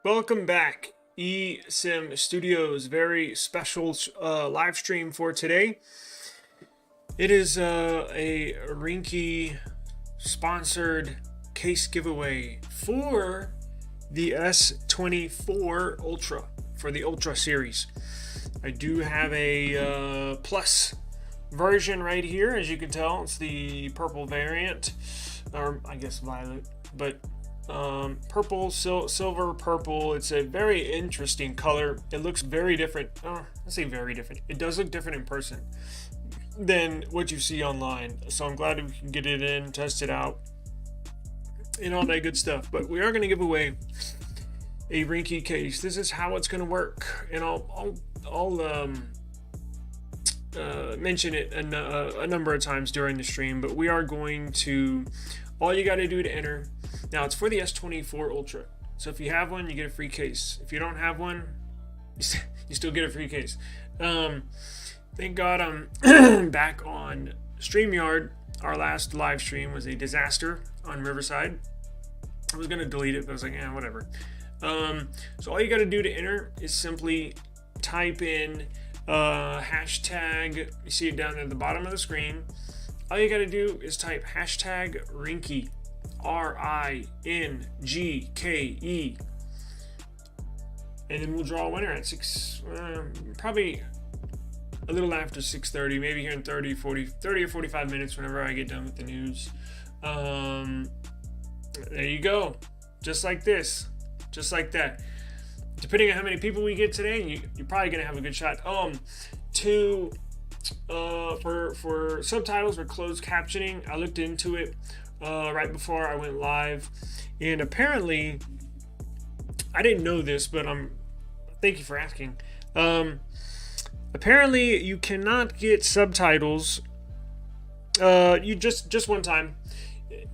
Welcome back, eSIM Studios. Very special live stream for today. It is a Ringke sponsored case giveaway for the S24 Ultra, for the Ultra series. I do have a plus version right here, as you can tell. It's the purple variant, or I guess violet, but purple, silver purple. It's a very interesting color. It looks very different. I say very different. It does look different in person than what you see online. So I'm glad we can get it in, test it out, and all that good stuff. But we are going to give away a Ringke case. This is how it's going to work, and I'll mention it a number of times during the stream. But we are going to. All you got to do to enter. Now, it's for the S24 Ultra. So if you have one, you get a free case. If you don't have one, you still get a free case. Thank God I'm back on StreamYard. Our last live stream was a disaster on Riverside. I was going to delete it, but I was like, whatever. So all you got to do to enter is simply type in hashtag. You see it down at the bottom of the screen. All you got to do is type hashtag Ringke. RINGKE, and then we'll draw a winner at probably a little after 6:30, maybe here in 30 or 45 minutes whenever I get done with the news. There you go, just like this, just like that. Depending on how many people we get today, you're probably gonna have a good shot. For subtitles or closed captioning, I looked into it right before I went live, and apparently I didn't know this, but thank you for asking. Apparently you cannot get subtitles you just one time.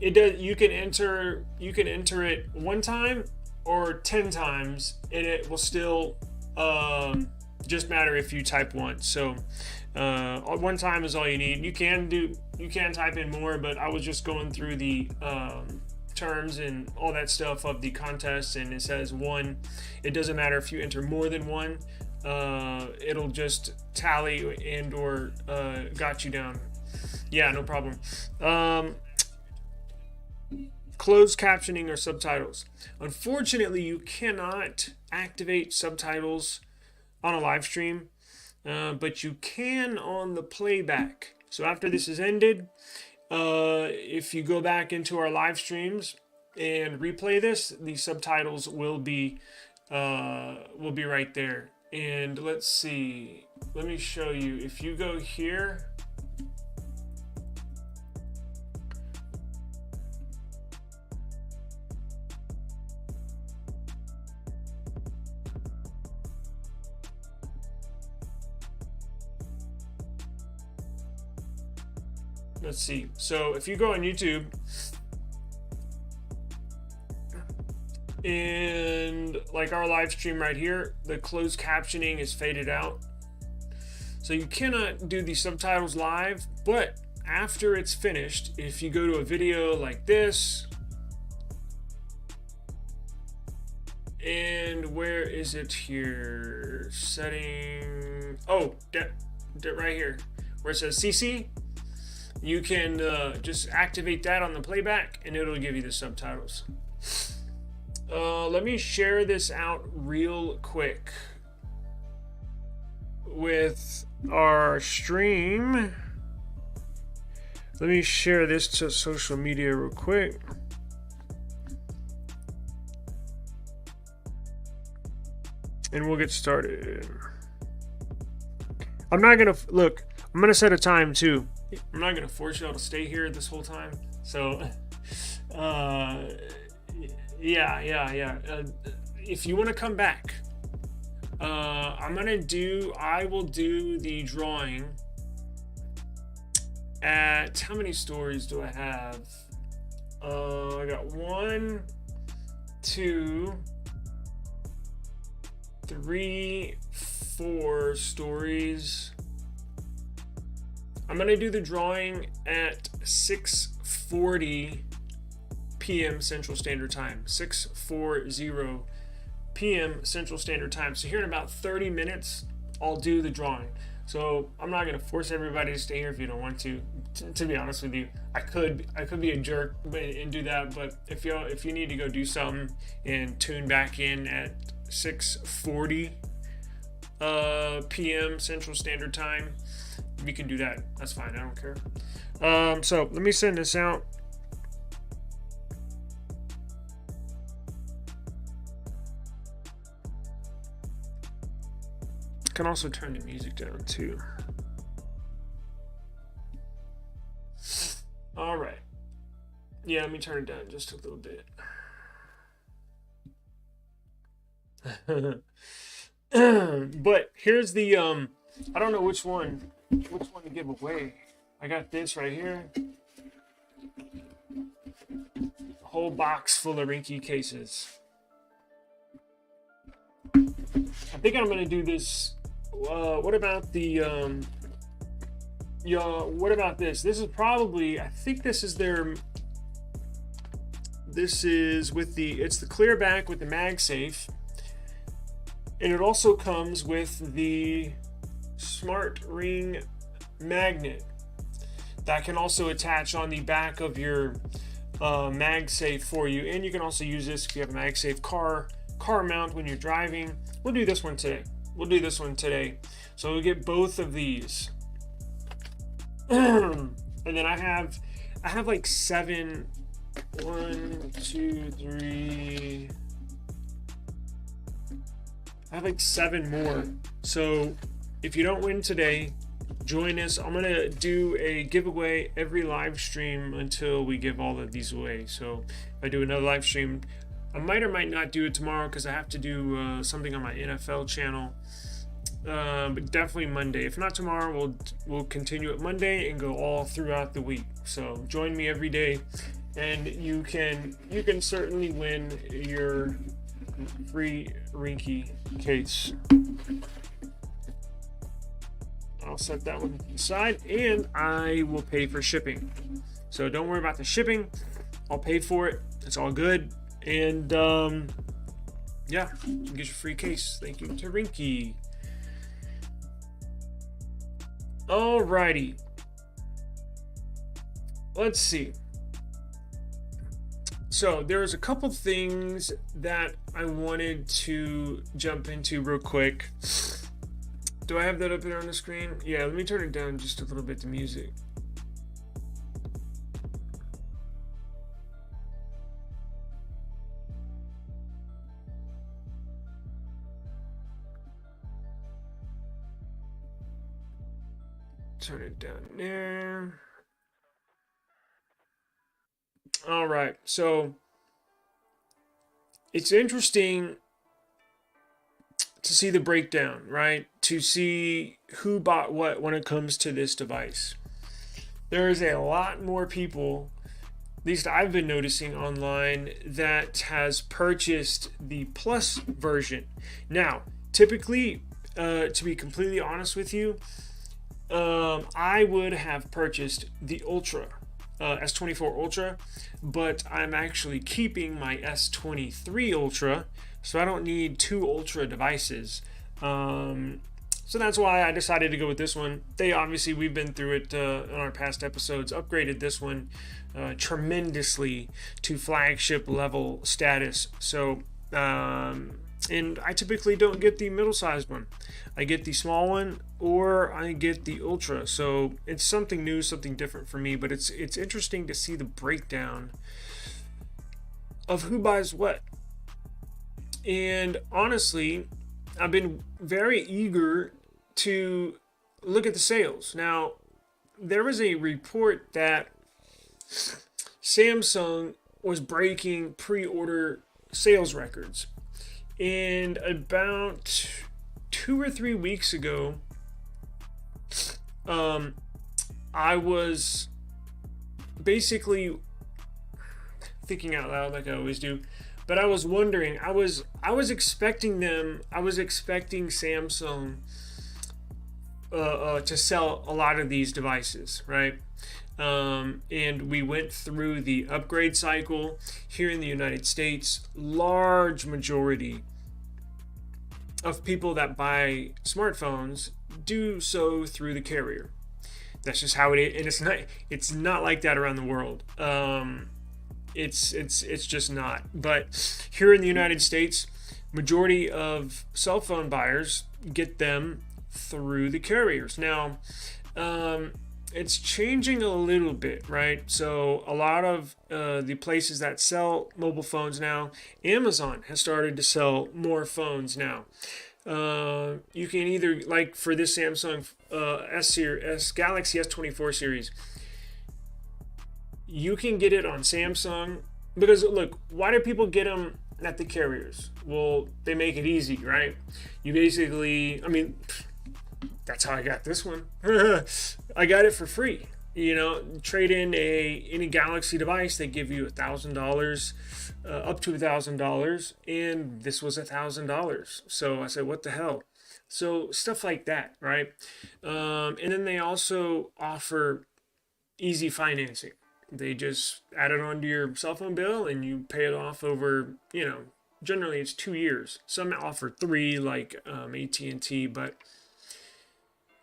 You can enter it one time or 10 times, and it will still just matter if you type once. So one time is all you need. You can type in more, but I was just going through the terms and all that stuff of the contest, and it says one. It doesn't matter if you enter more than one. It'll just tally and or got you down. Yeah, no problem. Closed captioning or subtitles. Unfortunately, you cannot activate subtitles on a live stream. But you can on the playback. So after this is ended, if you go back into our live streams and replay this, the subtitles will be right there. And let's see. Let me show you. If you go here. Let's see. So if you go on YouTube and like our live stream right here, the closed captioning is faded out. So you cannot do the subtitles live, but after it's finished, if you go to a video like this, and where is it here? Setting. Oh, that right here where it says CC. You can just activate that on the playback, and it'll give you the subtitles. Let me share this out real quick with our stream. Let me share this to social media real quick. And we'll get started. I'm not going to... Look, I'm going to set a time, too. I'm not going to force y'all to stay here this whole time. So, yeah. If you want to come back, I will do the drawing at, how many stories do I have? I got 1, 2, 3, 4 stories. I'm going to do the drawing at 6:40 p.m. Central Standard Time. 6:40 p.m. Central Standard Time. So here in about 30 minutes, I'll do the drawing. So I'm not gonna force everybody to stay here if you don't want to. To be honest with you, I could be a jerk and do that, but if you need to go do something and tune back in at 6:40 p.m. Central Standard Time, we can do that. That's fine. I don't care. So let me send this out. I can also turn the music down too. All right. Yeah, let me turn it down just a little bit. But here's the I don't know which one to give away. I got this right here. A whole box full of Ringke cases. I think I'm gonna do this. What about the what about this? This is probably, I think this is their, this is with the, it's the clear back with the MagSafe, and it also comes with the smart ring magnet that can also attach on the back of your MagSafe for you. And you can also use this if you have a MagSafe car mount when you're driving. We'll do this one today. So we'll get both of these. And then I have like 7, 1, 2, 3. I have like 7 more. So if you don't win today, join us. I'm gonna do a giveaway every live stream until we give all of these away. So if I do another live stream, I might or might not do it tomorrow because I have to do something on my NFL channel. But definitely Monday. If not tomorrow, we'll continue it Monday and go all throughout the week. So join me every day, and you can certainly win your free Ringke case. I'll set that one aside, and I will pay for shipping. So don't worry about the shipping. I'll pay for it. It's all good. And yeah, you get your free case. Thank you to Ringke. Alrighty. Let's see. So there's a couple things that I wanted to jump into real quick. Do I have that up there on the screen? Yeah, let me turn it down just a little bit, the music. Turn it down there. All right, so it's interesting to see the breakdown, right? To see who bought what when it comes to this device. There is a lot more people, at least I've been noticing online, that has purchased the Plus version. Now, typically, to be completely honest with you, I would have purchased the Ultra, S24 Ultra, but I'm actually keeping my S23 Ultra, so I don't need 2 Ultra devices. So that's why I decided to go with this one. They obviously, we've been through it in our past episodes, upgraded this one tremendously to flagship level status. So, and I typically don't get the middle-sized one. I get the small one, or I get the Ultra. So it's something new, something different for me. But it's interesting to see the breakdown of who buys what. And honestly, I've been very eager to look at the sales. Now, there was a report that Samsung was breaking pre-order sales records. And about 2 or 3 weeks ago, I was basically thinking out loud like I always do, but I was wondering, I was expecting Samsung to sell a lot of these devices, right? And we went through the upgrade cycle here in the United States. Large majority of people that buy smartphones do so through the carrier. That's just how it is, and it's not like that around the world. It's just not. But here in the United States, majority of cell phone buyers get them through the carriers. Now, it's changing a little bit, right? So a lot of the places that sell mobile phones now, Amazon has started to sell more phones now. You can either, like for this Samsung S Galaxy S24 series, you can get it on Samsung, because look, why do people get them at the carriers? Well, they make it easy, right? You basically, I mean, that's how I got this one. I got it for free. You know, trade in any Galaxy device, they give you $1,000, up to $1,000, and this was $1,000. So I said, what the hell? So stuff like that, right? And then they also offer easy financing. They just add it onto your cell phone bill and you pay it off over, generally it's 2 years. Some offer 3, like at&t, but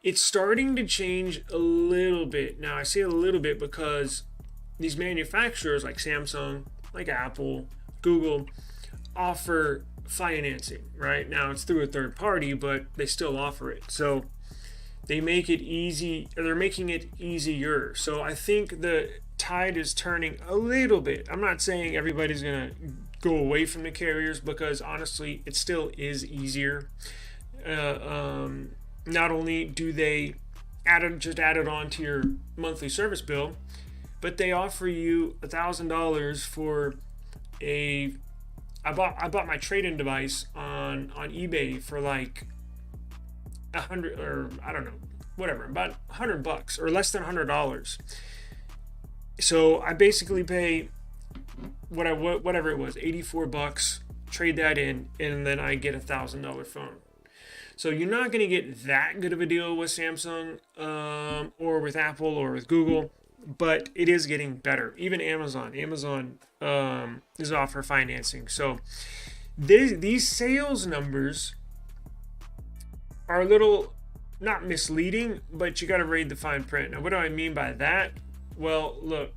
it's starting to change a little bit. Now I say a little bit because these manufacturers like Samsung, like Apple, Google, offer financing, right? Now it's through a third party, but they still offer it. So they make it easy, or they're making it easier. So I think the tide is turning a little bit. I'm not saying everybody's gonna go away from the carriers, because honestly, it still is easier. Not only do they add it on to your monthly service bill, but they offer you $1,000 for a. I bought my trade-in device on eBay for like $100, or I don't know, whatever, about $100 or less than $100. So I basically pay whatever it was, $84, trade that in, and then I get $1,000 phone. So you're not going to get that good of a deal with Samsung or with Apple or with Google, but it is getting better. Even Amazon is offer financing. So these sales numbers are a little not misleading, but you got to read the fine print. Now, what do I mean by that? Well, look,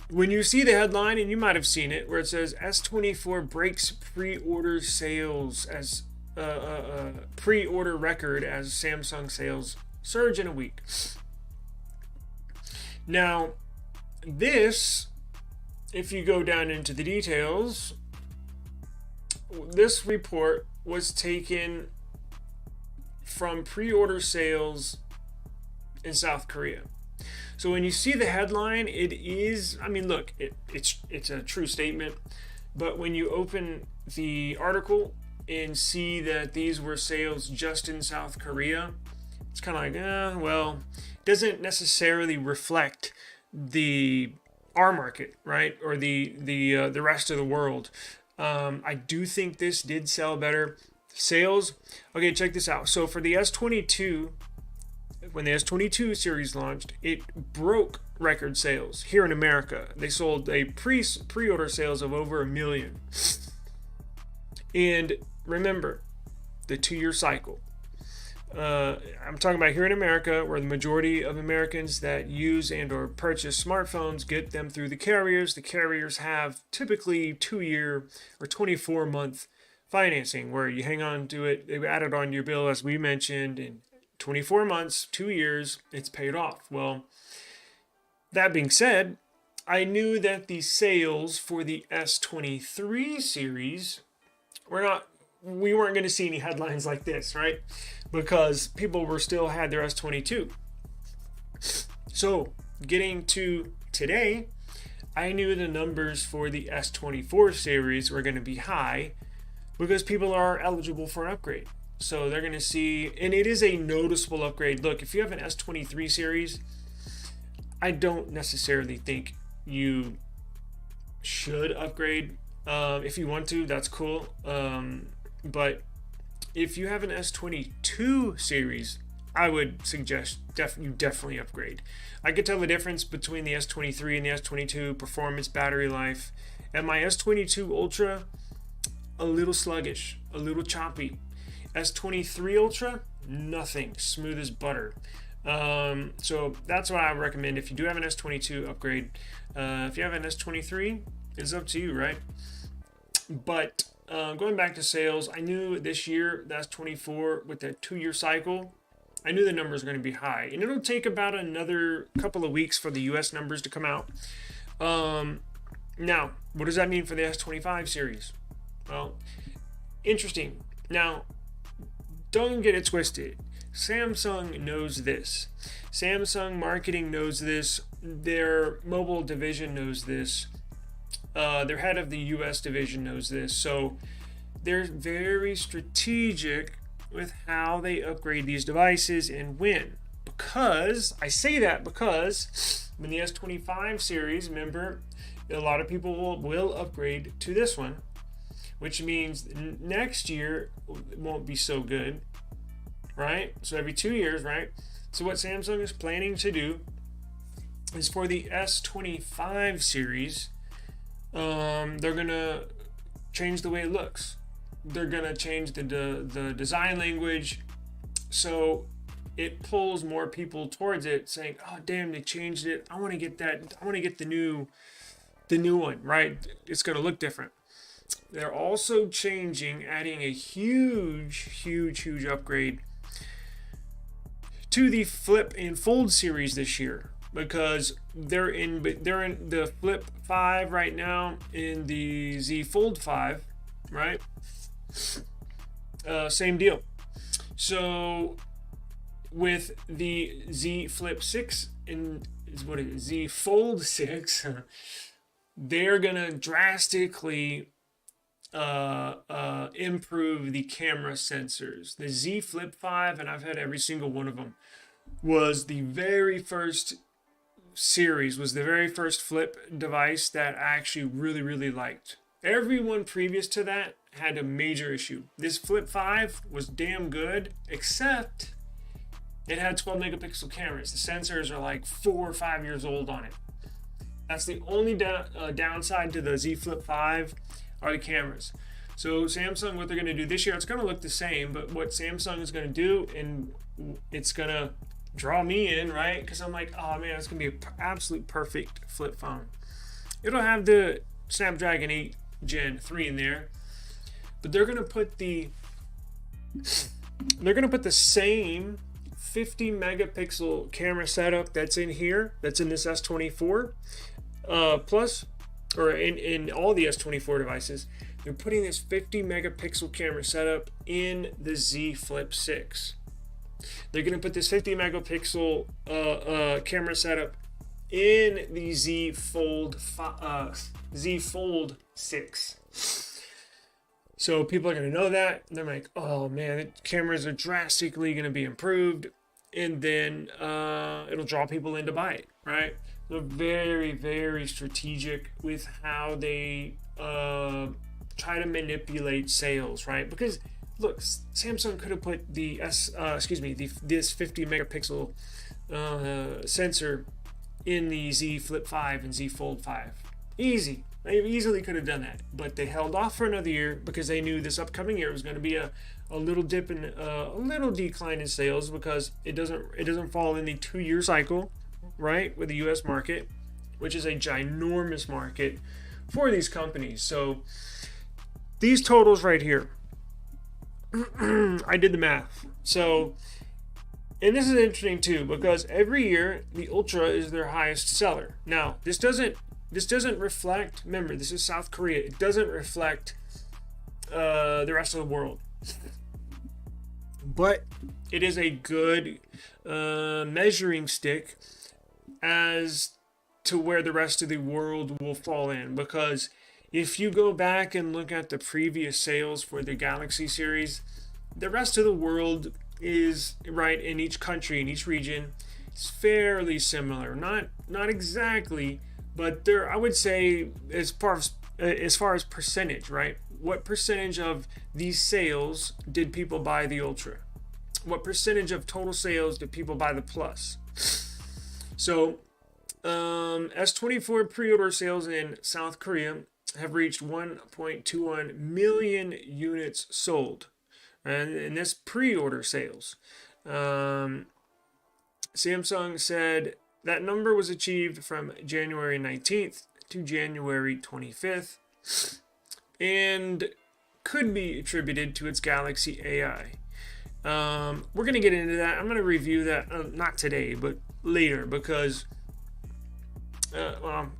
when you see the headline, and you might have seen it, where it says S24 breaks pre-order sales as pre-order record as Samsung sales surge in a week. Now, this, if you go down into the details, this report was taken from pre-order sales in South Korea. So when you see the headline, it is, I mean, look, it's a true statement, but when you open the article and see that these were sales just in South Korea, it's kind of like, well, it doesn't necessarily reflect our market, right, or the rest of the world. I do think this did sell better. Sales, okay, check this out. So for the S22, when the S22 series launched, it broke record sales here in America. They sold a pre-order sales of over 1 million. And remember, the 2-year cycle. I'm talking about here in America, where the majority of Americans that use and or purchase smartphones get them through the carriers. The carriers have typically 2-year or 24-month financing, where you hang on to it. They add it on your bill, as we mentioned, in 24 months, 2 years, it's paid off. Well, that being said, I knew that the sales for the S23 series we weren't going to see any headlines like this, right? Because people were still had their S22. So, getting to today, I knew the numbers for the S24 series were going to be high because people are eligible for an upgrade. So they're going to see, and it is a noticeable upgrade. Look, if you have an S23 series, I don't necessarily think you should upgrade. If you want to, that's cool. But if you have an S22 series, I would suggest you definitely upgrade. I could tell the difference between the S23 and the S22 performance, battery life. And my S22 Ultra, a little sluggish, a little choppy. S23 Ultra, nothing, smooth as butter. So that's what I would recommend. If you do have an S22, upgrade. If you have an S23, it's up to you, right? But going back to sales, I knew this year, that's 24 with that 2-year cycle, I knew the numbers were going to be high. And it'll take about another couple of weeks for the US numbers to come out. Now, what does that mean for the S25 series? Well, interesting. Now, don't get it twisted. Samsung knows this. Samsung marketing knows this. Their mobile division knows this. Their head of the US division knows this. So they're very strategic with how they upgrade these devices and when. Because, I say that because when the S25 series, remember, a lot of people will upgrade to this one, which means next year it won't be so good, right? So every 2 years, right? So what Samsung is planning to do is for the S25 series, they're gonna change the way it looks. They're gonna change the design language, so it pulls more people towards it, saying, "Oh, damn, they changed it. I want to get that. I want to get the new one, right? It's gonna look different." They're also changing, adding a huge upgrade to the Flip and Fold series this year, because they're in the Flip 5 right now, in the Z Fold 5, right? Same deal. So with the Z Flip 6 and Z Fold 6, they're gonna drastically improve the camera sensors. The Z Flip 5, and I've had every single one of them, was the very first series, was the very first flip device that I actually really liked. Everyone previous to that had a major issue. This Flip 5 was damn good, except it had 12 megapixel cameras. The sensors are like 4 or 5 years old on it. That's the only downside to the Z Flip 5 are the cameras. So Samsung, what they're going to do this year, it's going to look the same, but what Samsung is going to do, and it's going to draw me in, right? Because I'm like, oh man, it's going to be an absolute perfect flip phone. It'll have the Snapdragon 8 Gen 3 in there, but they're going to put the same 50 megapixel camera setup that's in here, that's in this S24 plus, or in all the S24 devices. They're putting this 50 megapixel camera setup in the Z Flip 6. They're going to put this 50 megapixel camera setup in the Z Fold 6. So people are going to know that. They're like, oh man, the cameras are drastically going to be improved, and then it'll draw people in to buy it, right? They're very strategic with how they try to manipulate sales, right? Because look, Samsung could have put this 50 megapixel sensor in the Z Flip 5 and Z Fold 5. Easy. They easily could have done that, but they held off for another year because they knew this upcoming year was going to be a little dip in a little decline in sales, because it doesn't fall in the 2-year cycle, right, with the US market, which is a ginormous market for these companies. So these totals right here, I did the math. So, and this is interesting too, because every year the Ultra is their highest seller. Now, this doesn't reflect, remember, this is South Korea. It doesn't reflect the rest of the world. But it is a good measuring stick as to where the rest of the world will fall in. Because if you go back and look at the previous sales for the Galaxy series, the rest of the world is, right, in each country, in each region, it's fairly similar. Not exactly, but there, I would say, as far as percentage, right? What percentage of these sales did people buy the Ultra? What percentage of total sales did people buy the Plus? So S24 pre-order sales in South Korea have reached 1.21 million units sold, and that's pre-order sales. Samsung said that number was achieved from January 19th to January 25th and could be attributed to its Galaxy AI. We're going to get into that. I'm going to review that, not today, but later, because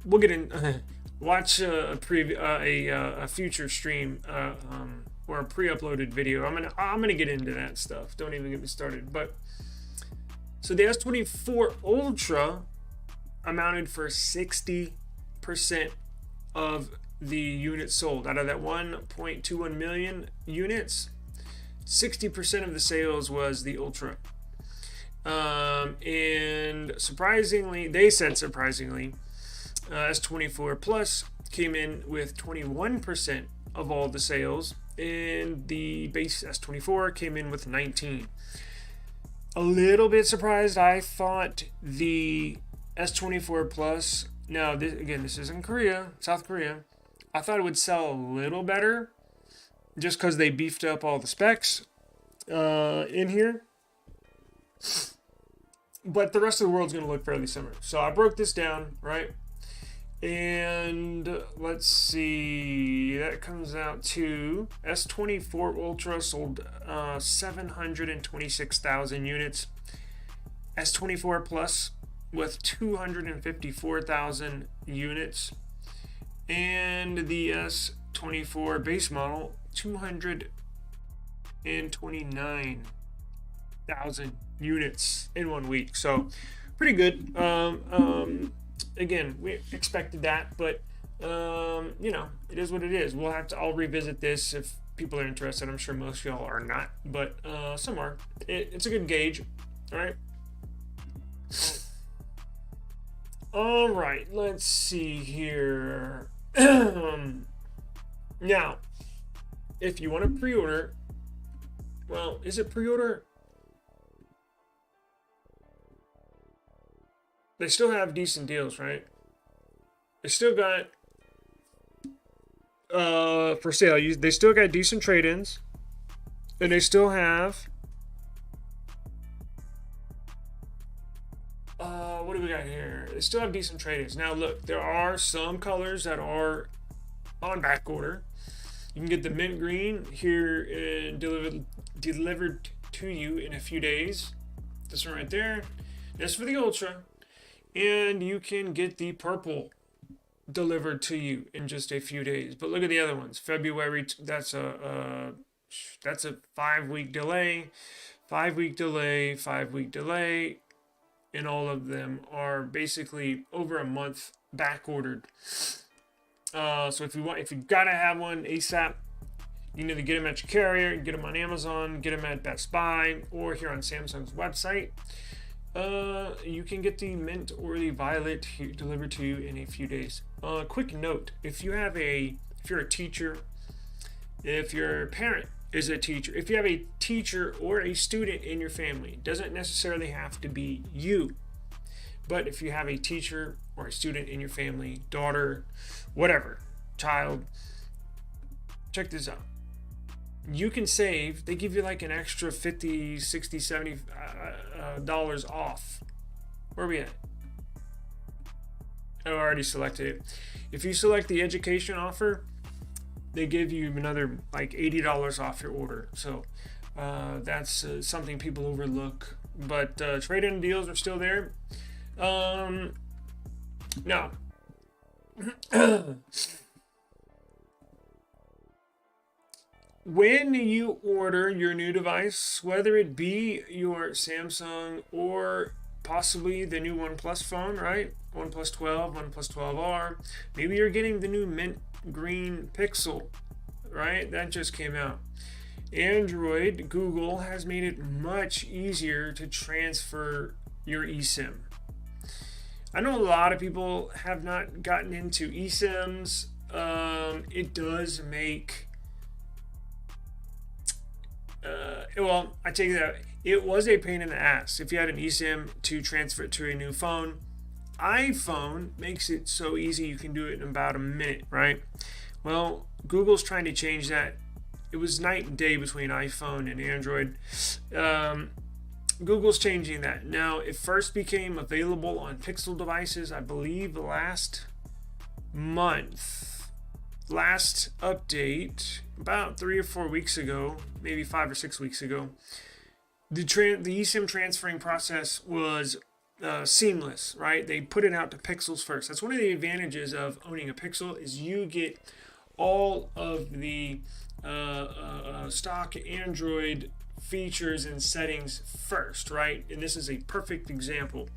we'll get in. Watch a future stream or a pre-uploaded video. I'm gonna get into that stuff. Don't even get me started. But so the S24 Ultra amounted for 60% of the units sold. Out of that 1.21 million units, 60% of the sales was the Ultra. And surprisingly, S24 Plus came in with 21% of all the sales, and the base S24 came in with 19%. A little bit surprised. I thought the S24 Plus, now this is in Korea, South Korea, I thought it would sell a little better just because they beefed up all the specs in here. But the rest of the world's going to look fairly similar. So I broke this down, right? And let's see, that comes out to S24 Ultra sold 726,000 units. S24 Plus with 254,000 units. And the S24 base model, 229,000 units in 1 week. So pretty good. Again, we expected that, but it is what it is. I'll revisit this if people are interested. I'm sure most of y'all are not, but some are. It's a good gauge. All right, let's see here. Now, if you want to pre-order, well, is it pre-order? They still have decent deals, right? They still got for sale. They still got decent trade-ins, and they still have what do we got here? They still have decent trade-ins. Now look, there are some colors that are on back order. You can get the mint green here and delivered to you in a few days. This one right there. That's for the Ultra. And you can get the purple delivered to you in just a few days. But look at the other ones. February, that's a 5-week delay, 5-week delay, 5-week delay, and all of them are basically over a month back ordered. So if you gotta have one ASAP, you can either get them at your carrier, get them on Amazon, get them at Best Buy, or here on Samsung's website. You can get the mint or the violet delivered to you in a few days. Quick note: if you're a teacher, if your parent is a teacher, if you have a teacher or a student in your family, it doesn't necessarily have to be you, but if you have a teacher or a student in your family, daughter, whatever, child, check this out. You can save. They give you like an extra $50, $60, $70 off. Where are we at? I already selected it. If you select the education offer, they give you another like $80 off your order. So that's something people overlook. But trade-in deals are still there. Now, when you order your new device, whether it be your Samsung or possibly the new OnePlus phone, right? OnePlus 12, OnePlus 12R, maybe you're getting the new mint green Pixel, right? That just came out. Android, Google has made it much easier to transfer your eSIM. I know a lot of people have not gotten into eSIMs. It does make I take that. It was a pain in the ass if you had an eSIM to transfer it to a new phone. iPhone makes it so easy you can do it in about a minute, right? Well, Google's trying to change that. It was night and day between iPhone and Android. Google's changing that. Now, it first became available on Pixel devices, I believe, last month. Last update, about 3 or 4 weeks ago, maybe 5 or 6 weeks ago. The eSIM transferring process was seamless, right? They put it out to Pixels first. That's one of the advantages of owning a Pixel, is you get all of the stock Android features and settings first, right? And this is a perfect example.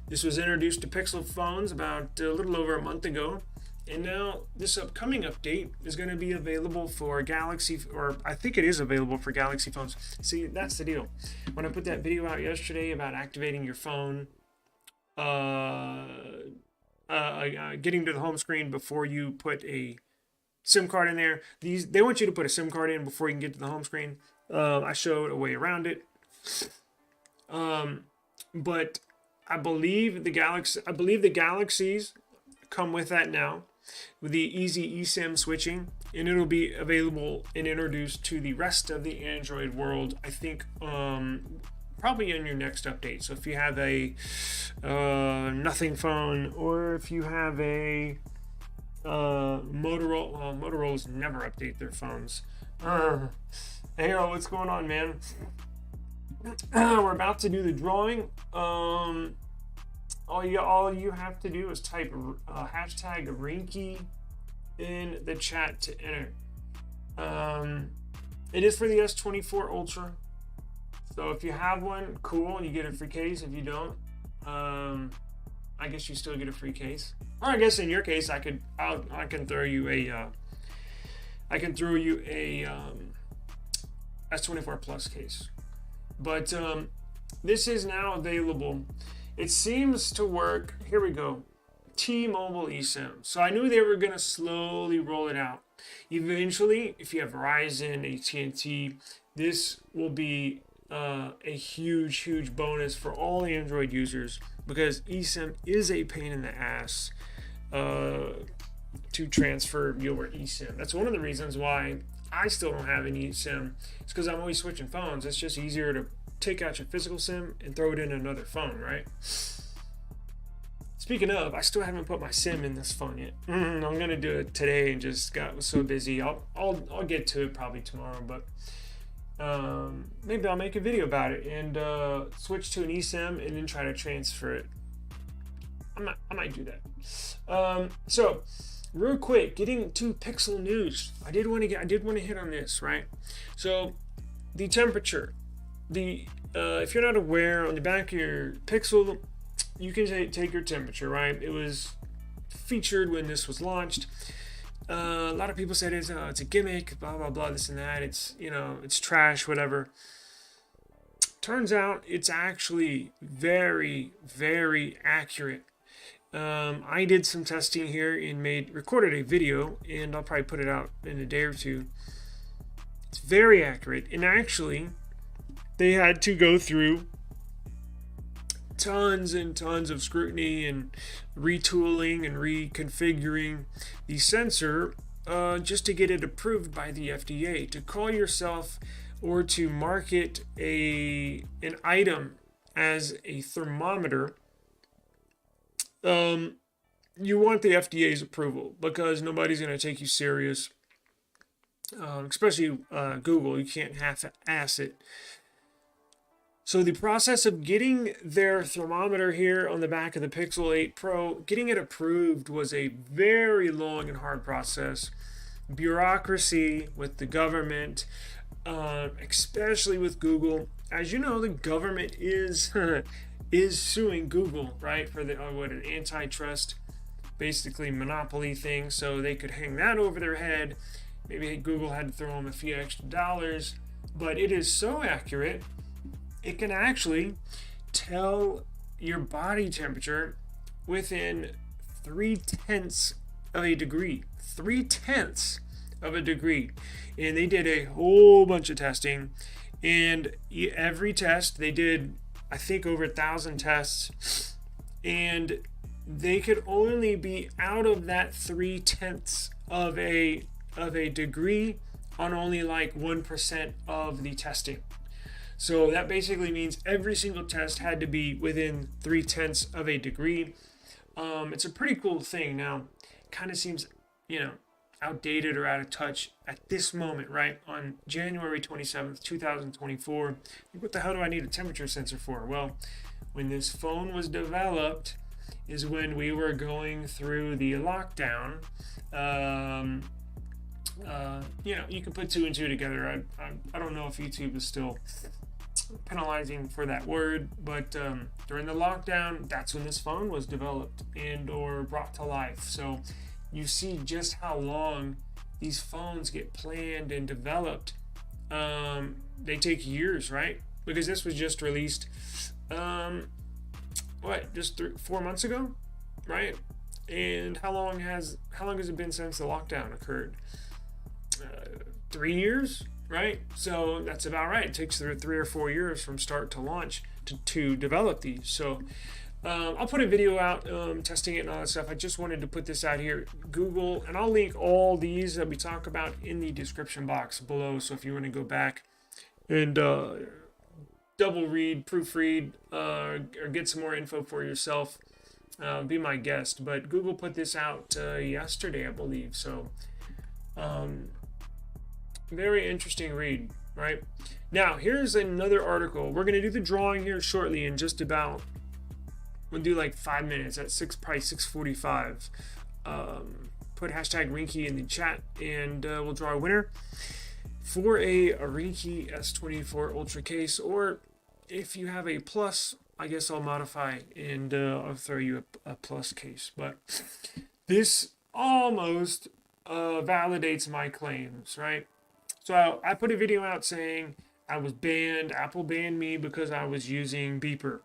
This was introduced to Pixel phones about a little over a month ago, and now this upcoming update is going to be available for Galaxy, or I think it is available for Galaxy phones. See, that's the deal. When I put that video out yesterday about activating your phone, getting to the home screen before you put a SIM card in there. They want you to put a SIM card in before you can get to the home screen. I showed a way around it. But I believe the Galaxies come with that now, with the easy eSIM switching, and it'll be available and introduced to the rest of the Android world, I think, probably in your next update. So if you have a nothing phone, or if you have a Motorola's never update their phones. Hey, what's going on, man? We're about to do the drawing. All you have to do is type hashtag Ringke in the chat to enter. It is for the S24 Ultra. So if you have one, cool, you get a free case. If you don't, I guess you still get a free case. Or I guess in your case, I can throw you a S24 Plus case. But this is now available. It seems to work. Here we go. T-Mobile eSIM. So I knew they were going to slowly roll it out. Eventually, if you have Verizon, AT&T, this will be a huge bonus for all Android users, because eSIM is a pain in the ass to transfer your eSIM. That's one of the reasons why I still don't have an eSIM. It's because I'm always switching phones. It's just easier to take out your physical SIM and throw it in another phone, right? Speaking of, I still haven't put my SIM in this phone yet. I'm gonna do it today, and was so busy. I'll get to it probably tomorrow, but maybe I'll make a video about it and switch to an eSIM and then try to transfer it. I might do that. So real quick, getting to Pixel news. I did want to hit on this, right? So the temperature. If you're not aware, on the back of your Pixel, you can take your temperature, right? It was featured when this was launched. A lot of people said it's a gimmick, blah blah blah, this and that. It's it's trash, whatever. Turns out it's actually very accurate. I did some testing here and recorded a video, and I'll probably put it out in a day or two. It's very accurate, and actually they had to go through tons and tons of scrutiny and retooling and reconfiguring the sensor just to get it approved by the FDA. To call yourself or to market an item as a thermometer, you want the FDA's approval, because nobody's going to take you serious, especially Google. You can't half-ass it. So the process of getting their thermometer here on the back of the Pixel 8 Pro, getting it approved, was a very long and hard process. Bureaucracy with the government, especially with Google. As you know, the government is suing Google, right, for the an antitrust, basically monopoly thing. So they could hang that over their head. Maybe Google had to throw them a few extra dollars, but it is so accurate. It can actually tell your body temperature within 0.3 of a degree. 0.3 of a degree. And they did a whole bunch of testing. And every test, they did, I think, over 1,000 tests. And they could only be out of that 0.3 of a degree on only like 1% of the testing. So that basically means every single test had to be within 3/10 of a degree. It's a pretty cool thing. Now, kind of seems, outdated or out of touch at this moment, right? On January 27th, 2024. What the hell do I need a temperature sensor for? Well, when this phone was developed is when we were going through the lockdown. You can put two and two together. I don't know if YouTube is still penalizing for that word, but during the lockdown, that's when this phone was developed and or brought to life. So you see just how long these phones get planned and developed. They take years, right? Because this was just released just 4 months ago, right? And how long has it been since the lockdown occurred? 3 years, right? So that's about right. It takes 3 or 4 years from start to launch to develop these. So I'll put a video out testing it and all that stuff. I just wanted to put this out here. Google, and I'll link all these that we talk about in the description box below. So if you want to go back and double read, proofread, or get some more info for yourself, be my guest. But Google put this out yesterday, I believe. So very interesting read, right? Now, here's another article. We're going to do the drawing here shortly in just about, we'll do like 5 minutes at probably 6:45. Put hashtag Ringke in the chat and we'll draw a winner for a Ringke S24 Ultra case. Or if you have a plus, I guess I'll modify and I'll throw you a plus case. But this almost validates my claims, right? So I put a video out saying I was banned. Apple banned me because I was using beeper.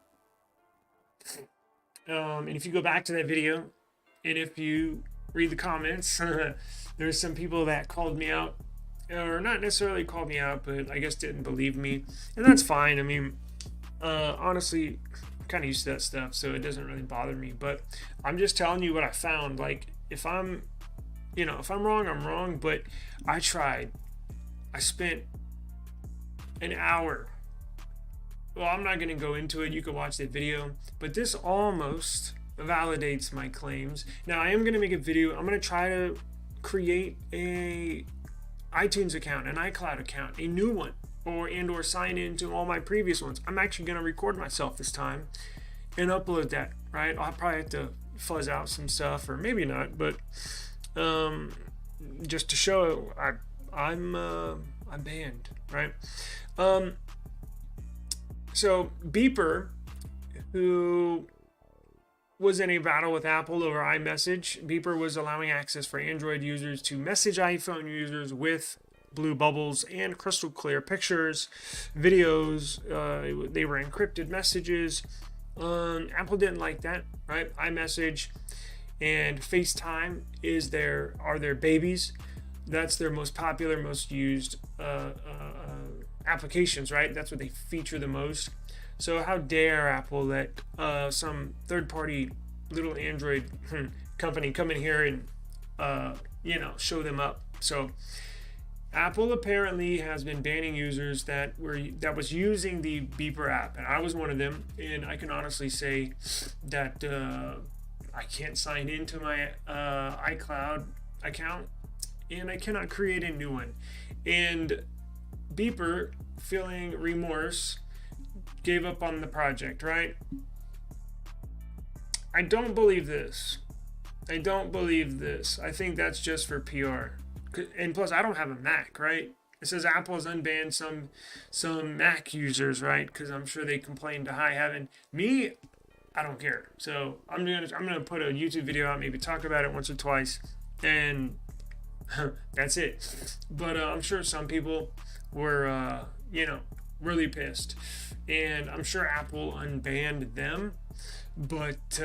And if you go back to that video, and if you read the comments, there's some people that called me out, or not necessarily called me out, but I guess didn't believe me, and that's fine. I mean, honestly, I'm kind of used to that stuff, so it doesn't really bother me. But I'm just telling you what I found. Like, if I'm wrong, I'm wrong. But I tried. I spent an hour. Well, I'm not going to go into it. You can watch that video. But this almost validates my claims. Now, I am going to make a video. I'm going to try to create a iTunes account, an iCloud account, a new one, or sign into all my previous ones. I'm actually going to record myself this time and upload that, right? I'll probably have to fuzz out some stuff, or maybe not, but just to show I'm banned, right? So Beeper, who was in a battle with Apple over iMessage, Beeper was allowing access for Android users to message iPhone users with blue bubbles and crystal clear pictures, videos. They were encrypted messages. Apple didn't like that, right? iMessage and FaceTime are their babies. That's their most popular, most used applications, right? That's what they feature the most. So how dare Apple let some third-party little Android company come in here and show them up? So Apple apparently has been banning users that was using the Beeper app, and I was one of them. And I can honestly say that I can't sign into my iCloud account, and I cannot create a new one. And Beeper, feeling remorse, gave up on the project, right? I don't believe this. I think that's just for PR. And plus, I don't have a Mac, right? It says Apple has unbanned some Mac users, right? Because I'm sure they complained to high heaven. Me, I don't care. So I'm gonna put a YouTube video out, maybe talk about it once or twice, and that's it. But I'm sure some people were, really pissed, and I'm sure Apple unbanned them. But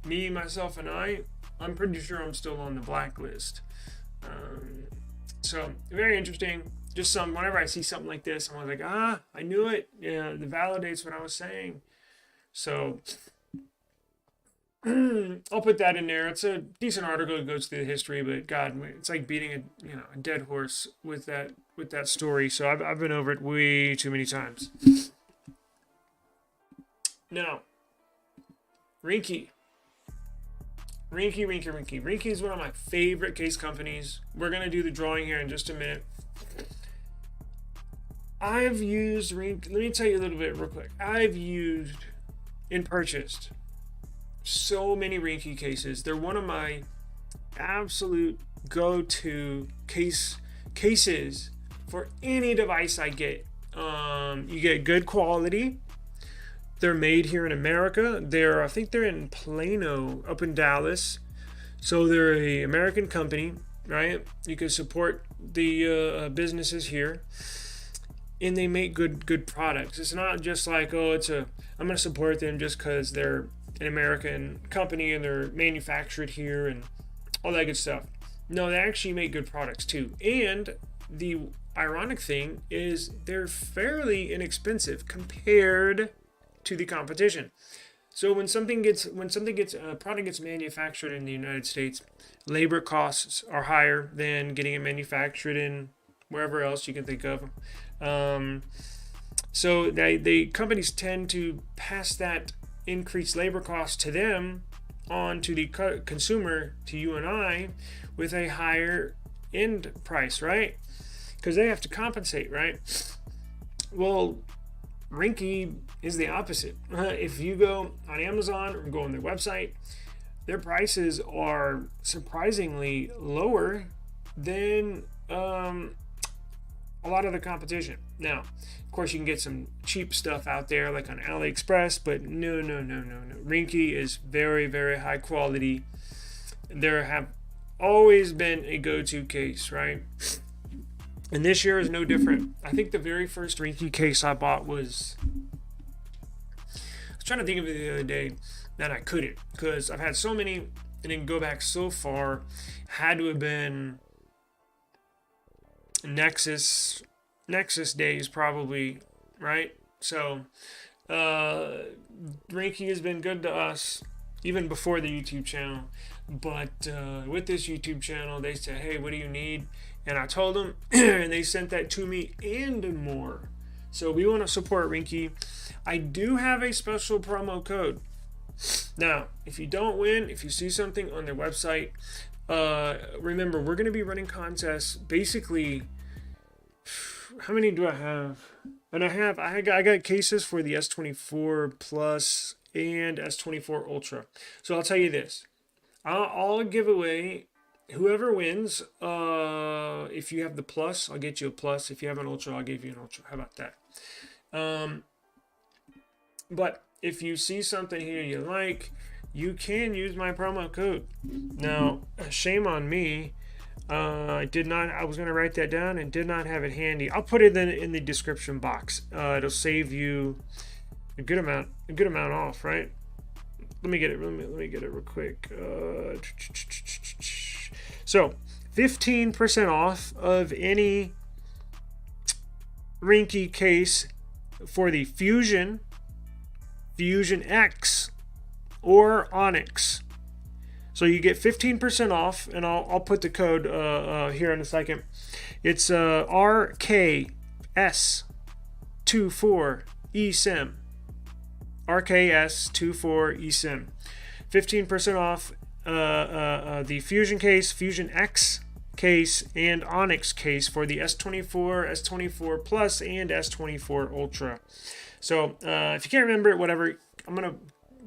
me, myself, and I'm pretty sure I'm still on the blacklist. So very interesting. Just whenever I see something like this, I'm like, I knew it. Yeah, it validates what I was saying. So I'll put that in there. It's a decent article. It goes through the history, but God, it's like beating a dead horse with that story. So I've been over it way too many times. Now, Ringke. Ringke is one of my favorite case companies. We're gonna do the drawing here in just a minute. I've used Ringke. Let me tell you a little bit real quick. I've used and purchased so many Ringke cases. They're one of my absolute go-to cases for any device I get. You get good quality. They're made here in America. I think they're in Plano, up in Dallas. So they're an American company, right? You can support the businesses here, and they make good products. It's not just like, I'm going to support them just because they're an American company and they're manufactured here and all that good stuff. No, they actually make good products too. And the ironic thing is they're fairly inexpensive compared to the competition. So when a product gets manufactured in the United States, labor costs are higher than getting it manufactured in wherever else you can think of. So the companies tend to pass that increased labor cost to them on to the consumer, to you and I, with a higher end price, right? Because they have to compensate, right? Well, Ringke is the opposite. If you go on Amazon or go on their website, their prices are surprisingly lower than a lot of the competition. Now, of course, you can get some cheap stuff out there like on AliExpress, but no. Ringke is very, very high quality. There have always been a go-to case, right? And this year is no different. I think the very first Ringke case I bought was... I was trying to think of it the other day, and I couldn't, because I've had so many, and then go back so far. Had to have been Nexus days, probably, right? So, Ringke has been good to us, even before the YouTube channel. But with this YouTube channel, they said, hey, what do you need? And I told them, and they sent that to me and more. So we want to support Ringke. I do have a special promo code. Now, if you don't win, if you see something on their website, remember, we're going to be running contests. Basically, how many do I have? And I got cases for the S24 Plus and S24 Ultra. So I'll tell you this. I'll give away, whoever wins, if you have the Plus, I'll get you a Plus. If you have an Ultra, I'll give you an Ultra. How about that? But if you see something here you like, you can use my promo code. Now, shame on me. I was going to write that down and did not have it handy. I'll put it in the description box. It'll save you a good amount off, right? Let me get it real quick. So 15% off of any Ringke case for the Fusion X, or Onyx. So you get 15% off, and I'll put the code here in a second. It's RKS24 eSIM. RKS24 eSIM. 15% off the Fusion case, Fusion X case, and Onyx case for the S24, S24 Plus, and S24 Ultra. So if you can't remember it, whatever, I'm going to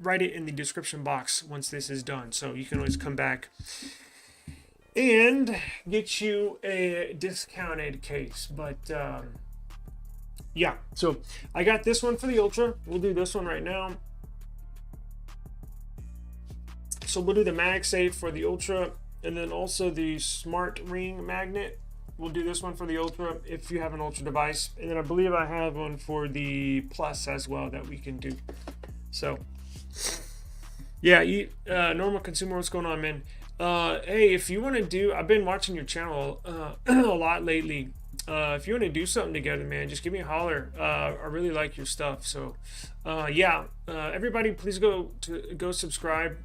write it in the description box once this is done. So you can always come back and get you a discounted case. But yeah, so I got this one for the Ultra. We'll do this one right now. So we'll do the MagSafe for the Ultra, and then also the Smart Ring Magnet. We'll do this one for the Ultra if you have an Ultra device. And then I believe I have one for the Plus as well that we can do. So, yeah, normal consumer, what's going on, man? Hey, if you want to do, I've been watching your channel a lot lately. If you want to do something together, man, just give me a holler. I really like your stuff. So, yeah, everybody, please go subscribe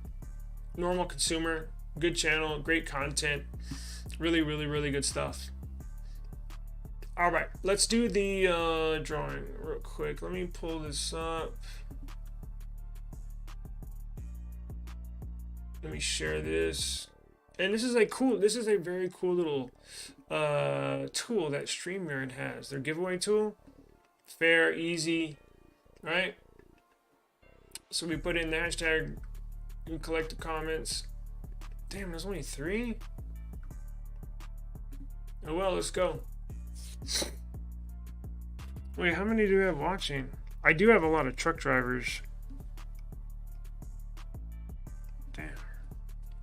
normal consumer, good channel, great content, really, really, really good stuff. All right, let's do the drawing real quick. Let me pull this up. Let me share this. And this is a very cool little tool that StreamYard has. Their giveaway tool. Fair, easy, right? So we put in the hashtag and collect the comments. Damn, there's only 3? Oh well, let's go. Wait, how many do we have watching? I do have a lot of truck drivers. Damn.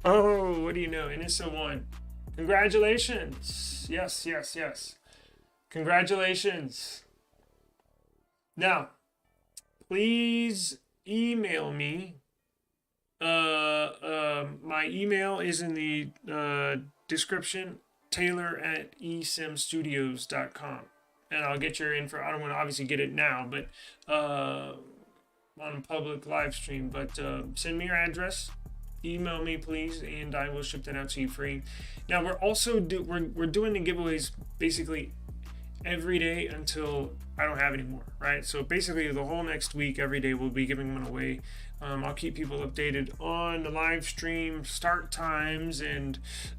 Oh, what do you know? Inissa won. Congratulations. Yes, yes, yes. Congratulations. Now, please email me. My email is in the description. Taylor at eSIMstudios.com. And I'll get your info. I don't want to obviously get it now, but on a public live stream. But send me your address. Email me, please, and I will ship that out to you free. Now, we're also we're doing the giveaways basically every day until I don't have any more, right? So basically the whole next week, every day we'll be giving one away. I'll keep people updated on the live stream start times, and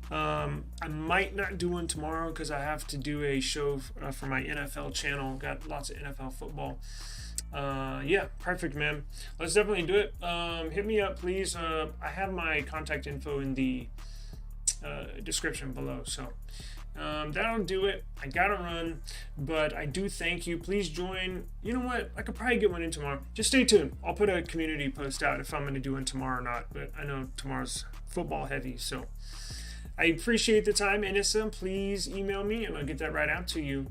I might not do one tomorrow because I have to do a show for my NFL channel. Got lots of NFL football. Yeah, perfect, man. Let's definitely do it. Hit me up, please. I have my contact info in the description below, so that'll do it. I gotta run, but I do thank you. Please join. You know what? I could probably get one in tomorrow. Just stay tuned. I'll put a community post out if I'm going to do one tomorrow or not, but I know tomorrow's football heavy, so I appreciate the time. Inissa, please email me and I'll get that right out to you.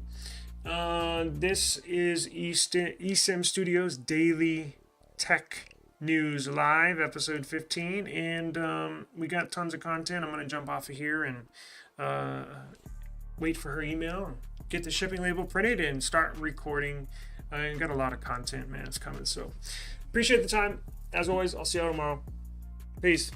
This is eSIM Studios Daily Tech News Live, episode 15, and we got tons of content. I'm going to jump off of here and wait for her email, get the shipping label printed, and start recording. I got a lot of content, man. It's coming. So appreciate the time. As always, I'll see y'all tomorrow. Peace.